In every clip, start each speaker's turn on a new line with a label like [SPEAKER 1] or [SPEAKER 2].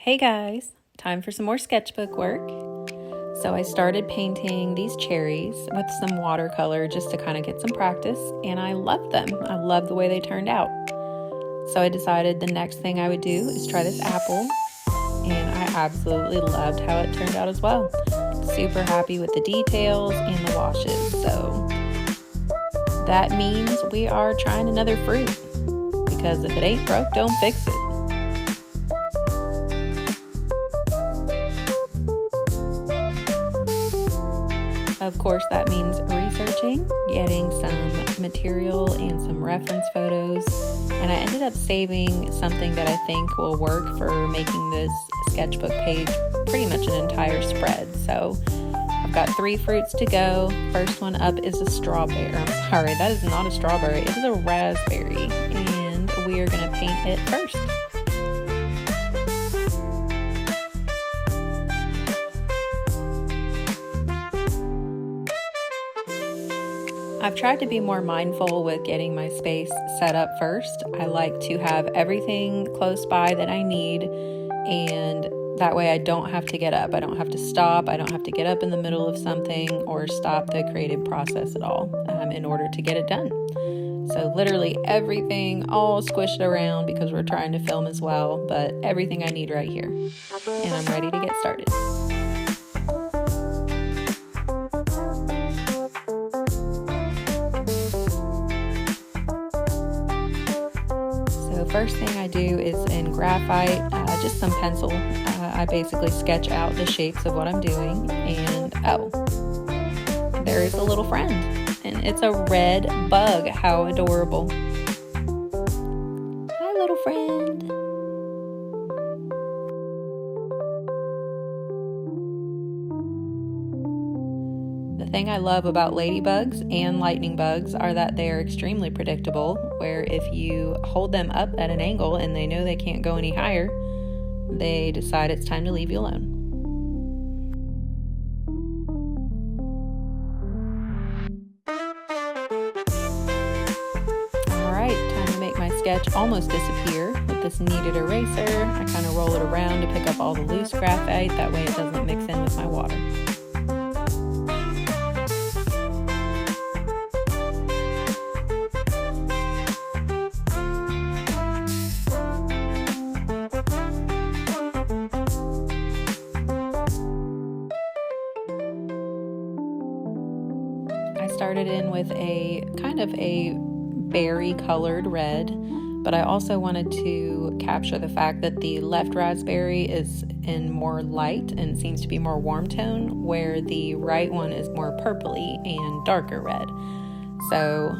[SPEAKER 1] Hey guys, time for some more sketchbook work. So I started painting these cherries with some watercolor just to kind of get some practice, and I love them. I love the way they turned out. So I decided the next thing I would do is try this apple, and I absolutely loved how it turned out as well. Super happy with the details and the washes. So that means we are trying another fruit, because if it ain't broke, don't fix it. Of course, that means researching, getting some material and some reference photos, and I ended up saving something that I think will work for making this sketchbook page pretty much an entire spread. So I've got 3 fruits to go. First one up is a strawberry. I'm sorry, that is not a strawberry. It is a raspberry, and we are going to paint it first. I've tried to be more mindful with getting my space set up first. I like to have everything close by that I need, and that way I don't have to get up. I don't have to stop. I don't have to get up in the middle of something or stop the creative process at all in order to get it done. So literally everything all squished around because we're trying to film as well, but everything I need right here. And I'm ready to get started. First thing I do is in graphite, just some pencil. I basically sketch out the shapes of what I'm doing, and there is a little friend, and it's a red bug. How adorable. Hi, little friend. The thing I love about ladybugs and lightning bugs are that they are extremely predictable, where if you hold them up at an angle and they know they can't go any higher, they decide it's time to leave you alone. Alright, time to make my sketch almost disappear with this kneaded eraser. I kind of roll it around to pick up all the loose graphite, that way it doesn't mix in with my water. I started in with a kind of a berry colored red, but I also wanted to capture the fact that the left raspberry is in more light and seems to be more warm tone, where the right one is more purpley and darker red. So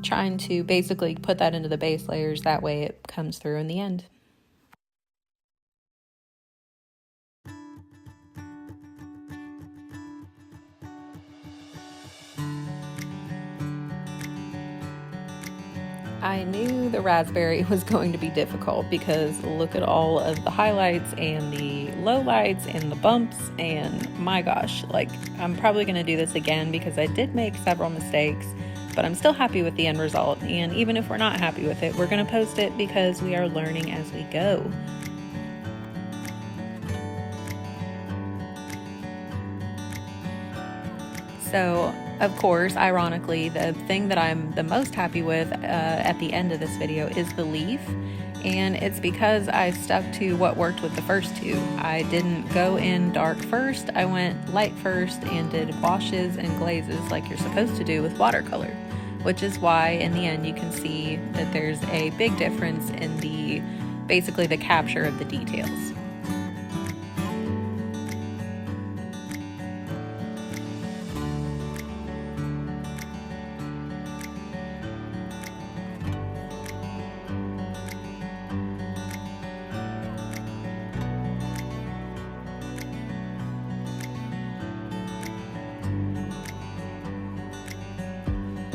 [SPEAKER 1] trying to basically put that into the base layers, that way it comes through in the end. I knew the raspberry was going to be difficult because look at all of the highlights and the lowlights and the bumps, and my gosh, like, I'm probably going to do this again because I did make several mistakes, but I'm still happy with the end result. And even if we're not happy with it, we're going to post it because we are learning as we go. So, of course, ironically, the thing that I'm the most happy with at the end of this video is the leaf. And it's because I stuck to what worked with the first 2. I didn't go in dark first. I went light first and did washes and glazes like you're supposed to do with watercolor, which is why in the end you can see that there's a big difference in basically the capture of the details.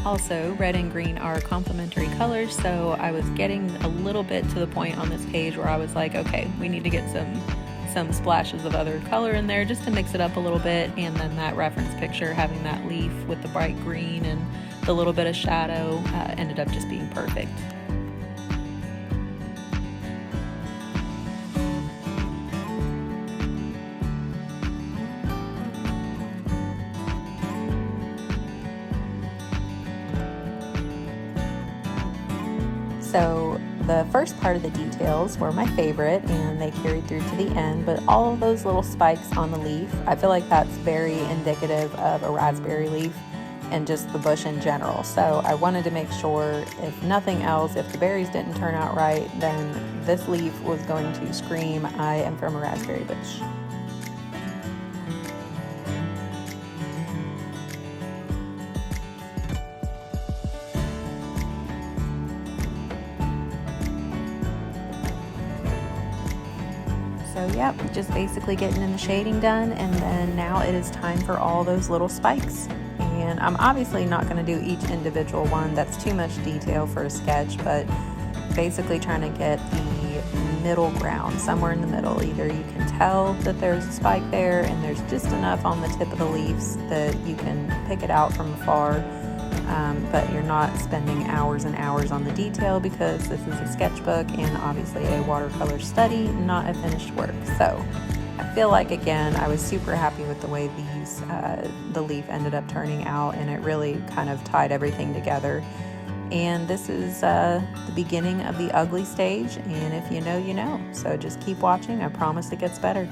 [SPEAKER 1] Also, red and green are complementary colors, so I was getting a little bit to the point on this page where I was like, okay, we need to get some splashes of other color in there just to mix it up a little bit, and then that reference picture having that leaf with the bright green and the little bit of shadow ended up just being perfect. So the first part of the details were my favorite, and they carried through to the end, but all of those little spikes on the leaf, I feel like that's very indicative of a raspberry leaf and just the bush in general. So I wanted to make sure, if nothing else, if the berries didn't turn out right, then this leaf was going to scream, I am from a raspberry bush. So yep, just basically getting in the shading done, and then now it is time for all those little spikes. And I'm obviously not going to do each individual one, that's too much detail for a sketch, but basically trying to get the middle ground, somewhere in the middle. Either you can tell that there's a spike there and there's just enough on the tip of the leaves that you can pick it out from afar, but you're not spending hours and hours on the detail, because this is a sketchbook and obviously a watercolor study, not a finished work. So I feel like, again, I was super happy with the way the leaf ended up turning out, and it really kind of tied everything together. And this is the beginning of the ugly stage, and if you know, you know. So just keep watching. I promise it gets better.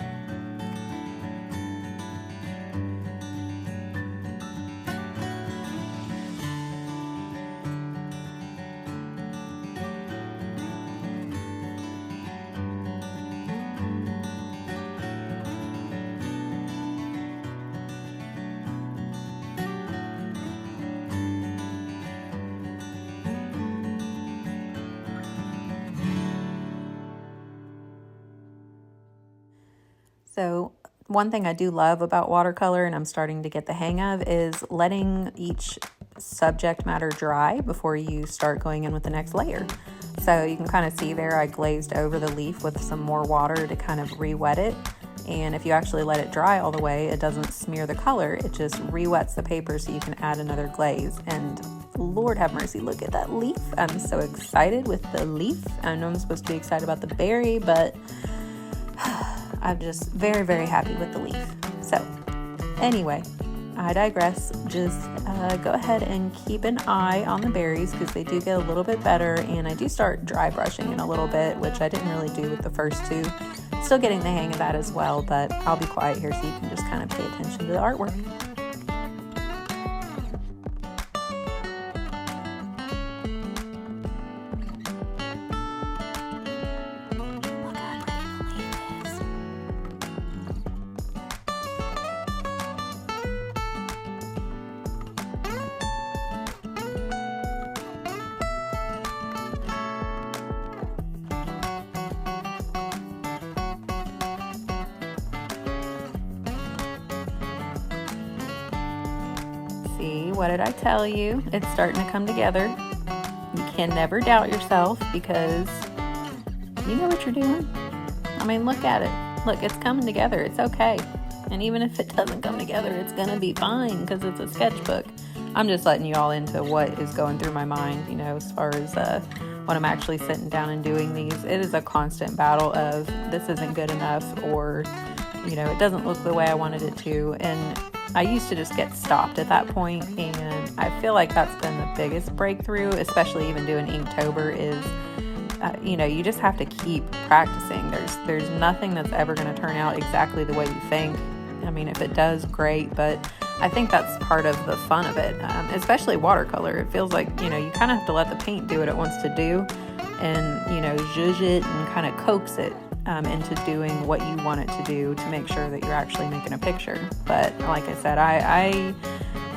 [SPEAKER 1] So one thing I do love about watercolor, and I'm starting to get the hang of, is letting each subject matter dry before you start going in with the next layer. So you can kind of see there I glazed over the leaf with some more water to kind of re-wet it. And if you actually let it dry all the way, it doesn't smear the color, it just re-wets the paper so you can add another glaze. And Lord have mercy, look at that leaf. I'm so excited with the leaf. I know I'm supposed to be excited about the berry, but I'm just very, very happy with the leaf. So anyway, I digress. Just go ahead and keep an eye on the berries, because they do get a little bit better, and I do start dry brushing in a little bit, which I didn't really do with the first two. Still getting the hang of that as well, but I'll be quiet here so you can just kind of pay attention to the artwork. See, what did I tell you? It's starting to come together. You can never doubt yourself, because you know what you're doing. I mean, look at it. Look, it's coming together. It's okay. And even if it doesn't come together, it's going to be fine, because it's a sketchbook. I'm just letting you all into what is going through my mind, as far as when I'm actually sitting down and doing these. It is a constant battle of this isn't good enough, or, it doesn't look the way I wanted it to. And I used to just get stopped at that point, and I feel like that's been the biggest breakthrough, especially even doing Inktober, is, you just have to keep practicing. There's nothing that's ever going to turn out exactly the way you think. I mean, if it does, great, but I think that's part of the fun of it, especially watercolor. It feels like, you kind of have to let the paint do what it wants to do, and, zhuzh it and kind of coax it into doing what you want it to do, to make sure that you're actually making a picture. But like I said, I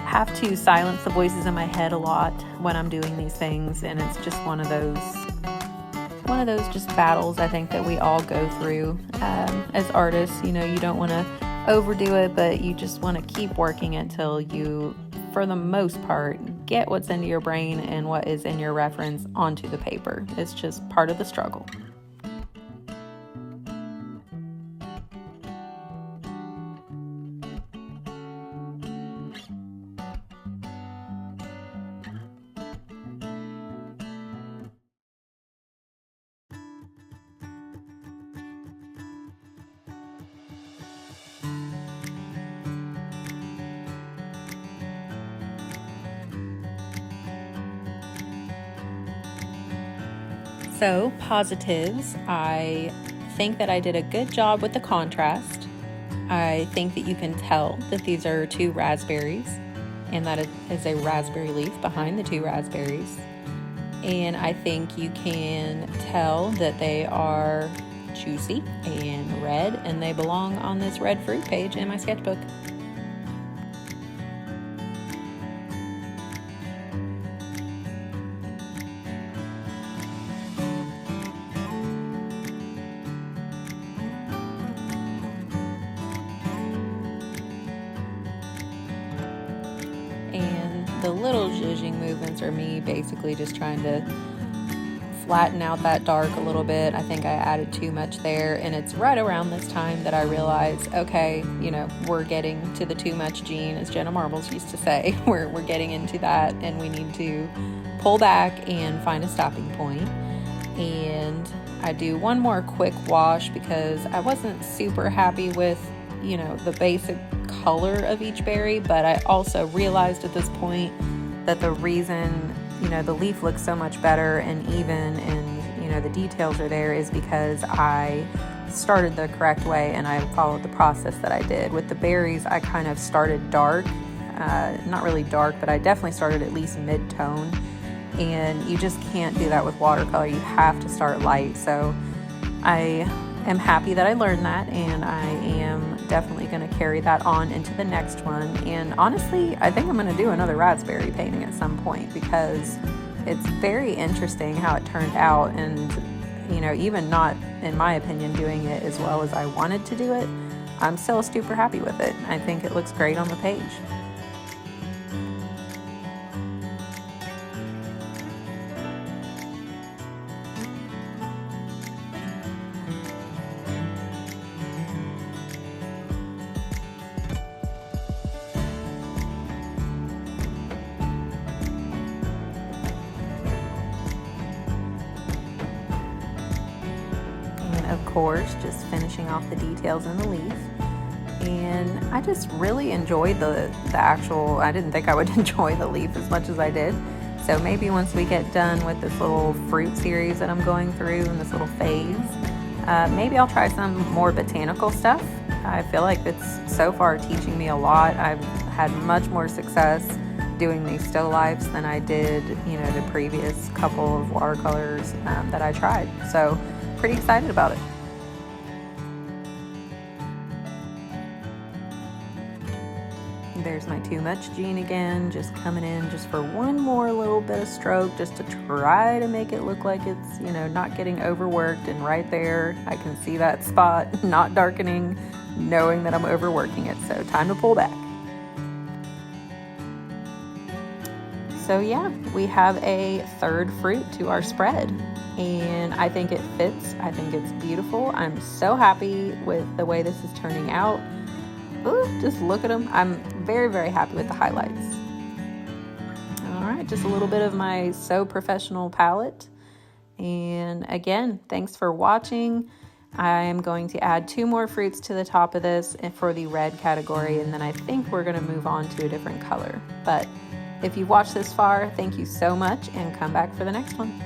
[SPEAKER 1] have to silence the voices in my head a lot when I'm doing these things, and it's just one of those just battles I think that we all go through as artists. You don't want to overdo it, but you just want to keep working until you, for the most part, get what's into your brain and what is in your reference onto the paper. It's just part of the struggle. So, positives, I think that I did a good job with the contrast. I think that you can tell that these are 2 raspberries and that it is a raspberry leaf behind the 2 raspberries. And I think you can tell that they are juicy and red, and they belong on this red fruit page in my sketchbook. And the little zhuzhing movements are me basically just trying to flatten out that dark a little bit. I think I added too much there, and it's right around this time that I realize, okay, we're getting to the too much gene, as Jenna Marbles used to say. We're getting into that, and we need to pull back and find a stopping point. And I do one more quick wash because I wasn't super happy with, the basic color of each berry, but I also realized at this point that the reason the leaf looks so much better and even, and the details are there, is because I started the correct way and I followed the process that I did. With the berries, I kind of started dark, not really dark, but I definitely started at least mid-tone, and you just can't do that with watercolor. You have to start light. So I am happy that I learned that, and I am definitely going to carry that on into the next one. And honestly, I think I'm going to do another raspberry painting at some point because it's very interesting how it turned out. And even not, in my opinion, doing it as well as I wanted to do it, I'm still super happy with it. I think it looks great on the page. Of course, just finishing off the details in the leaf. And I just really enjoyed the actual, I didn't think I would enjoy the leaf as much as I did. So maybe once we get done with this little fruit series that I'm going through in this little phase, maybe I'll try some more botanical stuff. I feel like it's so far teaching me a lot. I've had much more success doing these still lifes than I did, the previous couple of watercolors that I tried. So pretty excited about it. There's my too much gene again, just coming in just for one more little bit of stroke, just to try to make it look like it's, not getting overworked. And right there, I can see that spot, not darkening, knowing that I'm overworking it. So time to pull back. So yeah, we have a third fruit to our spread, and I think it fits. I think it's beautiful. I'm so happy with the way this is turning out. Ooh, just look at them. I'm very, very happy with the highlights. All right, just a little bit of my So Professional palette. And again, thanks for watching. I'm going to add 2 more fruits to the top of this for the red category, and then I think we're gonna move on to a different color. But if you've watched this far, thank you so much, and come back for the next one.